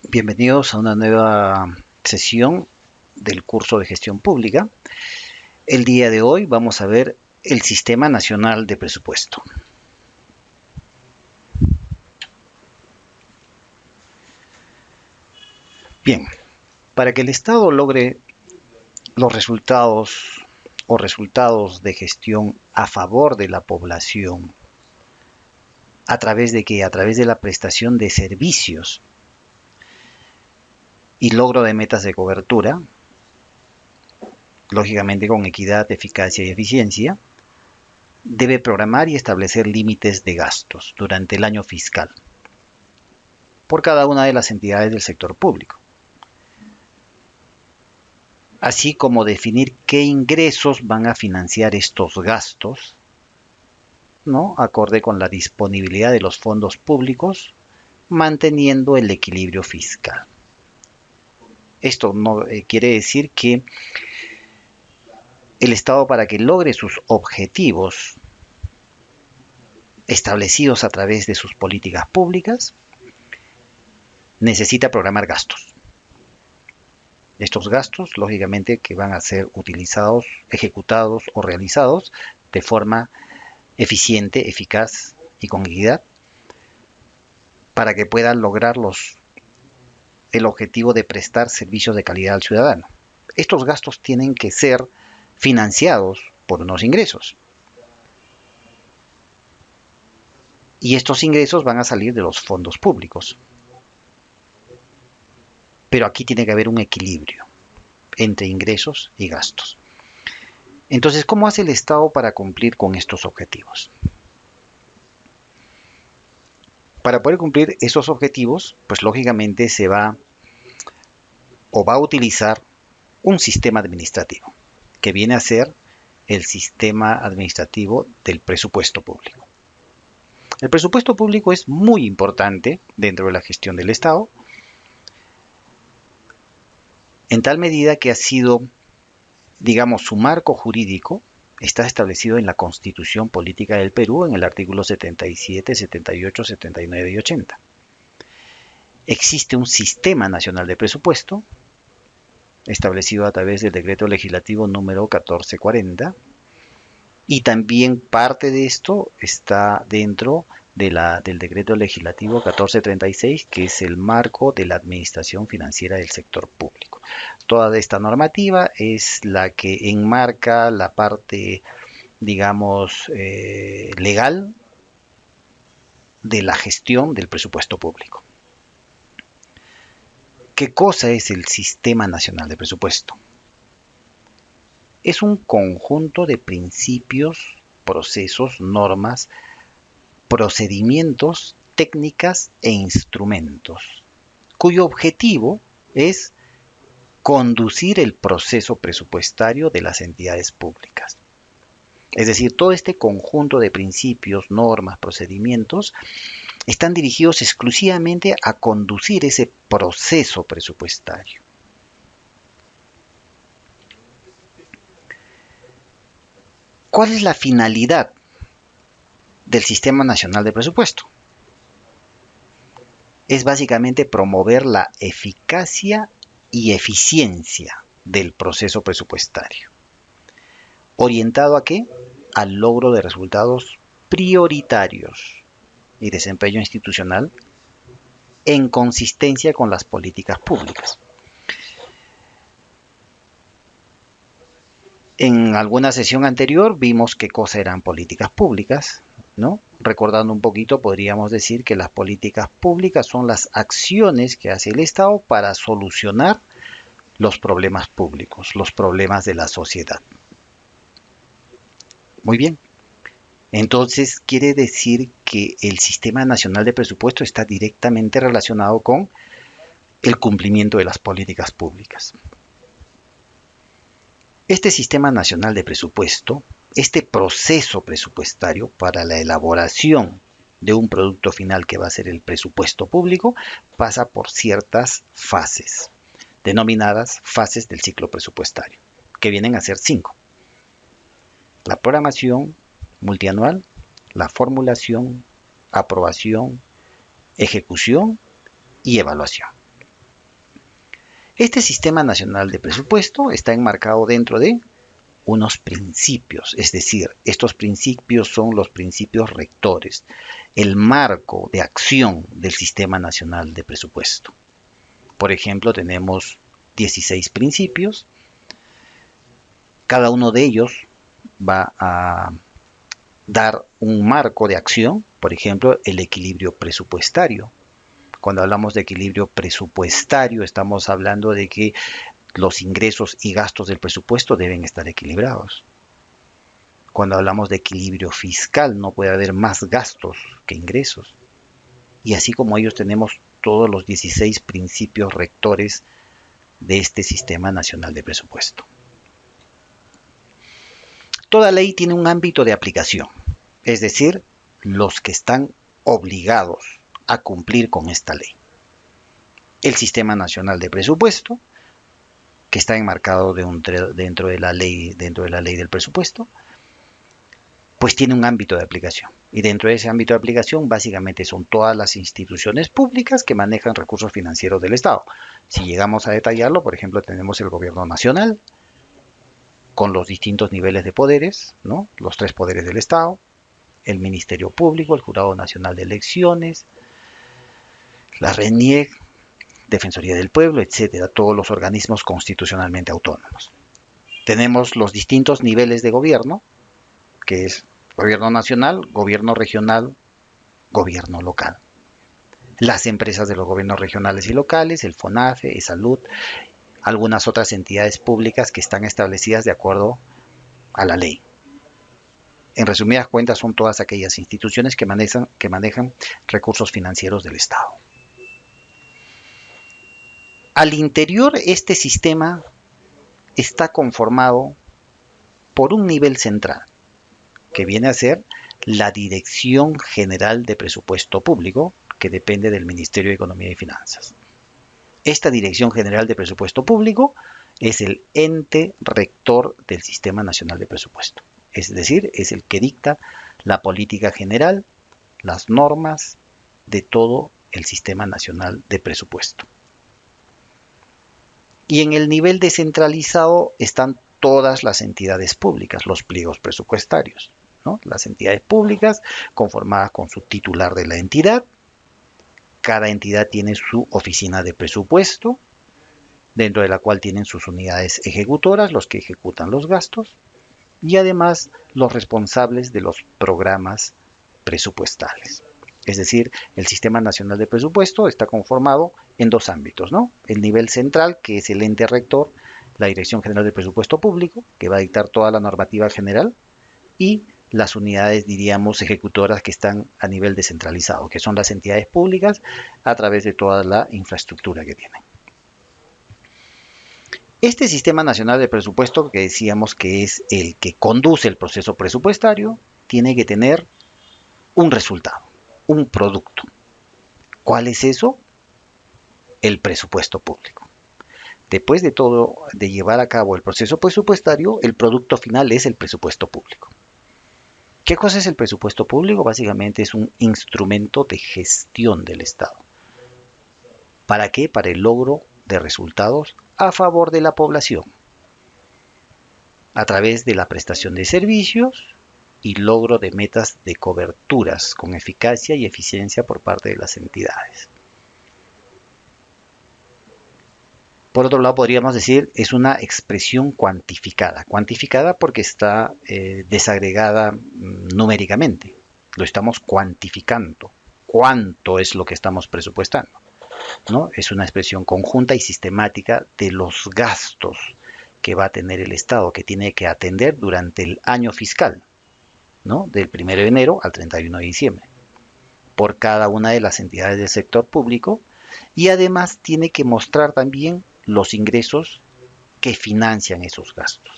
Bienvenidos a una nueva sesión del curso de gestión pública. El día de hoy vamos a ver el Sistema Nacional de Presupuesto. Bien, para que el Estado logre los resultados de gestión a favor de la población, ¿a través de qué? A través de la prestación de servicios y logro de metas de cobertura, lógicamente con equidad, eficacia y eficiencia, debe programar y establecer límites de gastos durante el año fiscal por cada una de las entidades del sector público, así como definir qué ingresos van a financiar estos gastos, ¿no? Acorde con la disponibilidad de los fondos públicos, manteniendo el equilibrio fiscal. Esto no quiere decir que el Estado, para que logre sus objetivos establecidos a través de sus políticas públicas, necesita programar gastos. Estos gastos, lógicamente, que van a ser utilizados, ejecutados o realizados de forma eficiente, eficaz y con equidad, para que puedan lograr el objetivo de prestar servicios de calidad al ciudadano. Estos gastos tienen que ser financiados por unos ingresos. Y estos ingresos van a salir de los fondos públicos. Pero aquí tiene que haber un equilibrio entre ingresos y gastos. Entonces, ¿cómo hace el Estado para cumplir con estos objetivos? Para poder cumplir esos objetivos, pues lógicamente se va a utilizar un sistema administrativo, que viene a ser el sistema administrativo del presupuesto público. El presupuesto público es muy importante dentro de la gestión del Estado, en tal medida que ha sido, digamos, su marco jurídico está establecido en la Constitución Política del Perú, en el artículo 77, 78, 79 y 80. Existe un Sistema Nacional de Presupuesto, establecido a través del Decreto Legislativo número 1440, y también parte de esto está dentro del Decreto Legislativo 1436, que es el marco de la administración financiera del sector público. Toda esta normativa es la que enmarca la parte, digamos, legal de la gestión del presupuesto público. ¿Qué cosa es el Sistema Nacional de Presupuesto? Es un conjunto de principios, procesos, normas, procedimientos, técnicas e instrumentos, cuyo objetivo es conducir el proceso presupuestario de las entidades públicas. Es decir, todo este conjunto de principios, normas, procedimientos están dirigidos exclusivamente a conducir ese proceso presupuestario. ¿Cuál es la finalidad del Sistema Nacional de Presupuesto? Es básicamente promover la eficacia y eficiencia del proceso presupuestario. ¿Orientado a qué? Al logro de resultados prioritarios y desempeño institucional en consistencia con las políticas públicas. En alguna sesión anterior vimos qué cosa eran políticas públicas, ¿no? Recordando un poquito, podríamos decir que las políticas públicas son las acciones que hace el Estado para solucionar los problemas públicos, los problemas de la sociedad. Muy bien. Entonces, quiere decir que el Sistema Nacional de Presupuesto está directamente relacionado con el cumplimiento de las políticas públicas. Este Sistema Nacional de Presupuesto, este proceso presupuestario para la elaboración de un producto final que va a ser el presupuesto público, pasa por ciertas fases, denominadas fases del ciclo presupuestario, que vienen a ser 5. La programación multianual, la formulación, aprobación, ejecución y evaluación. Este Sistema Nacional de Presupuesto está enmarcado dentro de unos principios, es decir, estos principios son los principios rectores, el marco de acción del Sistema Nacional de Presupuesto. Por ejemplo, tenemos 16 principios, cada uno de ellos va a dar un marco de acción, por ejemplo, el equilibrio presupuestario. Cuando hablamos de equilibrio presupuestario, estamos hablando de que los ingresos y gastos del presupuesto deben estar equilibrados. Cuando hablamos de equilibrio fiscal, no puede haber más gastos que ingresos. Y así como ellos tenemos todos los 16 principios rectores de este Sistema Nacional de Presupuesto. Toda ley tiene un ámbito de aplicación, es decir, los que están obligados a cumplir con esta ley. El Sistema Nacional de Presupuesto, que está enmarcado dentro de la ley del presupuesto, pues tiene un ámbito de aplicación. Y dentro de ese ámbito de aplicación, básicamente son todas las instituciones públicas que manejan recursos financieros del Estado. Si llegamos a detallarlo, por ejemplo, tenemos el Gobierno Nacional, con los distintos niveles de poderes, ¿no? Los 3 poderes del Estado, el Ministerio Público, el Jurado Nacional de Elecciones, la RENIEC, Defensoría del Pueblo, etcétera, todos los organismos constitucionalmente autónomos. Tenemos los distintos niveles de gobierno, que es gobierno nacional, gobierno regional, gobierno local. Las empresas de los gobiernos regionales y locales, el FONAFE, Salud, algunas otras entidades públicas que están establecidas de acuerdo a la ley. En resumidas cuentas, son todas aquellas instituciones que manejan recursos financieros del Estado. Al interior, este sistema está conformado por un nivel central, que viene a ser la Dirección General de Presupuesto Público, que depende del Ministerio de Economía y Finanzas. Esta Dirección General de Presupuesto Público es el ente rector del Sistema Nacional de Presupuesto. Es decir, es el que dicta la política general, las normas de todo el Sistema Nacional de Presupuesto. Y en el nivel descentralizado están todas las entidades públicas, los pliegos presupuestarios, ¿no? Las entidades públicas conformadas con su titular de la entidad. Cada entidad tiene su oficina de presupuesto, dentro de la cual tienen sus unidades ejecutoras, los que ejecutan los gastos, y además los responsables de los programas presupuestales. Es decir, el Sistema Nacional de Presupuesto está conformado en 2 ámbitos, ¿no? El nivel central, que es el ente rector, la Dirección General de Presupuesto Público, que va a dictar toda la normativa general, y las unidades, diríamos, ejecutoras que están a nivel descentralizado, que son las entidades públicas a través de toda la infraestructura que tienen. Este Sistema Nacional de Presupuesto, que decíamos que es el que conduce el proceso presupuestario, tiene que tener un resultado, un producto. ¿Cuál es eso? El presupuesto público. Después de todo, de llevar a cabo el proceso presupuestario, el producto final es el presupuesto público. ¿Qué cosa es el presupuesto público? Básicamente es un instrumento de gestión del Estado. ¿Para qué? Para el logro de resultados a favor de la población, a través de la prestación de servicios y logro de metas de coberturas con eficacia y eficiencia por parte de las entidades. Por otro lado, podríamos decir, es una expresión cuantificada. Cuantificada porque está desagregada numéricamente. Lo estamos cuantificando. ¿Cuánto es lo que estamos presupuestando? ¿No? Es una expresión conjunta y sistemática de los gastos que va a tener el Estado, que tiene que atender durante el año fiscal, ¿no? Del 1 de enero al 31 de diciembre, por cada una de las entidades del sector público, y además tiene que mostrar también los ingresos que financian esos gastos.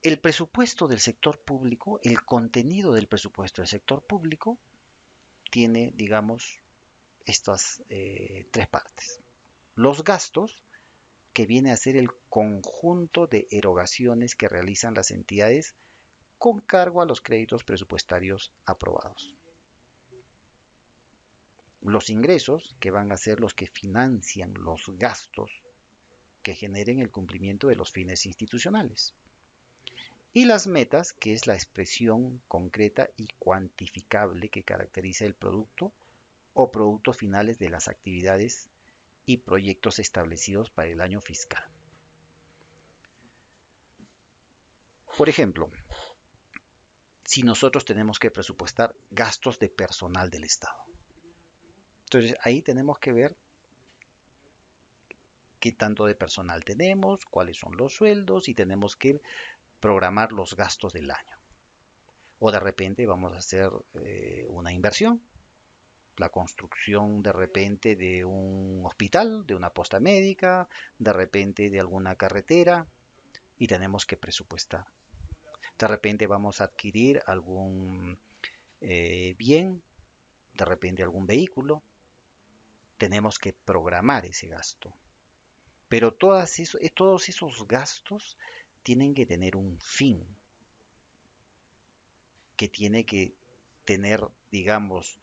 El presupuesto del sector público, el contenido del presupuesto del sector público, tiene, digamos, estas 3 partes. Los gastos, que viene a ser el conjunto de erogaciones que realizan las entidades con cargo a los créditos presupuestarios aprobados. Los ingresos, que van a ser los que financian los gastos que generen el cumplimiento de los fines institucionales. Y las metas, que es la expresión concreta y cuantificable que caracteriza el producto o productos finales de las actividades y proyectos establecidos para el año fiscal. Por ejemplo, si nosotros tenemos que presupuestar gastos de personal del Estado, entonces ahí tenemos que ver qué tanto de personal tenemos, cuáles son los sueldos y tenemos que programar los gastos del año. O de repente vamos a hacer una inversión, la construcción de repente de un hospital, de una posta médica, de repente de alguna carretera y tenemos que presupuestar. De repente vamos a adquirir algún bien, de repente algún vehículo, tenemos que programar ese gasto. Pero todos esos gastos tienen que tener un fin, que tiene que tener, digamos,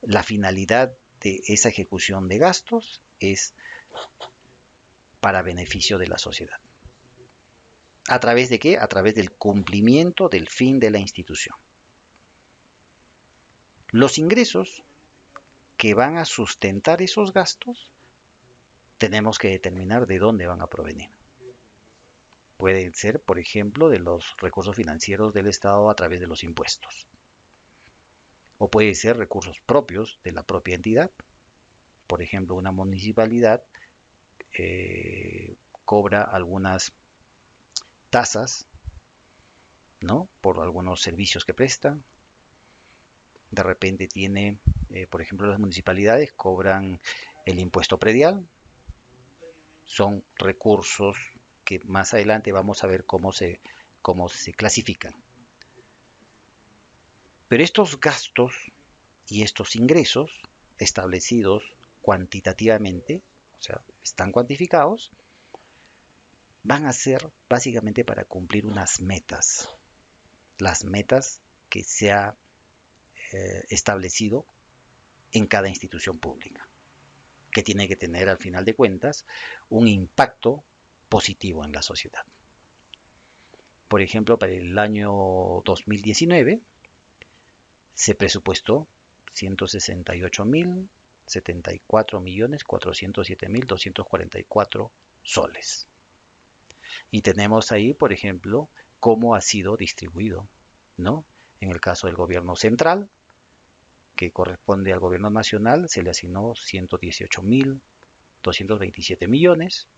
la finalidad de esa ejecución de gastos es para beneficio de la sociedad. ¿A través de qué? A través del cumplimiento del fin de la institución. Los ingresos que van a sustentar esos gastos, tenemos que determinar de dónde van a provenir. Pueden ser, por ejemplo, de los recursos financieros del Estado a través de los impuestos. O puede ser recursos propios de la propia entidad. Por ejemplo, una municipalidad cobra algunas tasas, ¿no?, por algunos servicios que presta. De repente tiene, por ejemplo, las municipalidades cobran el impuesto predial. Son recursos que más adelante vamos a ver cómo se clasifican. Pero estos gastos y estos ingresos establecidos cuantitativamente, o sea, están cuantificados, van a ser básicamente para cumplir unas metas, las metas que se ha establecido en cada institución pública, que tiene que tener al final de cuentas un impacto positivo en la sociedad. Por ejemplo, para el año 2019 se presupuestó 168.074.407.244 soles. Y tenemos ahí, por ejemplo, cómo ha sido distribuido, ¿no? En el caso del gobierno central, que corresponde al gobierno nacional, se le asignó 118.227 millones.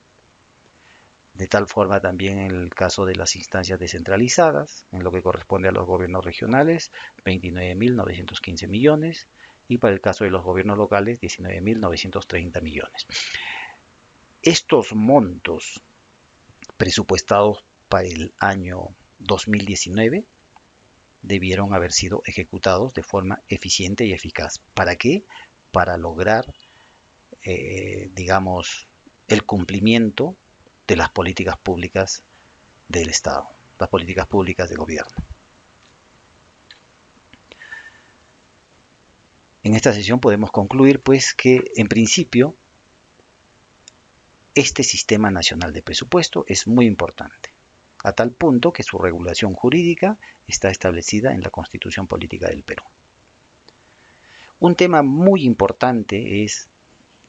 De tal forma también en el caso de las instancias descentralizadas, en lo que corresponde a los gobiernos regionales, 29.915 millones. Y para el caso de los gobiernos locales, 19.930 millones. Estos montos presupuestados para el año 2019 debieron haber sido ejecutados de forma eficiente y eficaz. ¿Para qué? Para lograr, digamos, el cumplimiento de las políticas públicas del Estado, las políticas públicas de gobierno. En esta sesión podemos concluir, pues, que en principio este Sistema Nacional de Presupuesto es muy importante, a tal punto que su regulación jurídica está establecida en la Constitución Política del Perú. Un tema muy importante es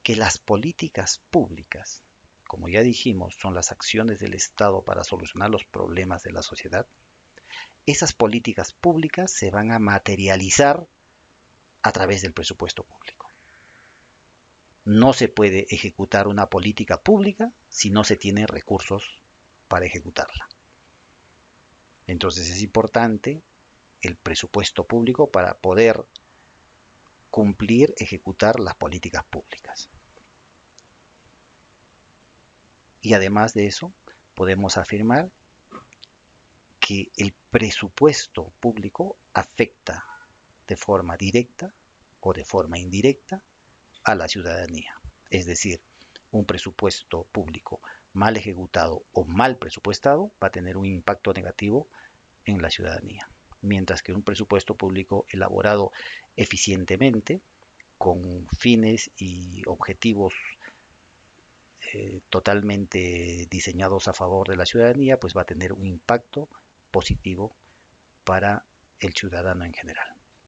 que las políticas públicas, como ya dijimos, son las acciones del Estado para solucionar los problemas de la sociedad. Esas políticas públicas se van a materializar a través del presupuesto público. No se puede ejecutar una política pública si no se tiene recursos para ejecutarla. Entonces es importante el presupuesto público para poder cumplir, ejecutar las políticas públicas. Y además de eso, podemos afirmar que el presupuesto público afecta de forma directa o de forma indirecta a la ciudadanía. Es decir, un presupuesto público mal ejecutado o mal presupuestado va a tener un impacto negativo en la ciudadanía. Mientras que un presupuesto público elaborado eficientemente con fines y objetivos totalmente diseñados a favor de la ciudadanía, pues va a tener un impacto positivo para el ciudadano en general.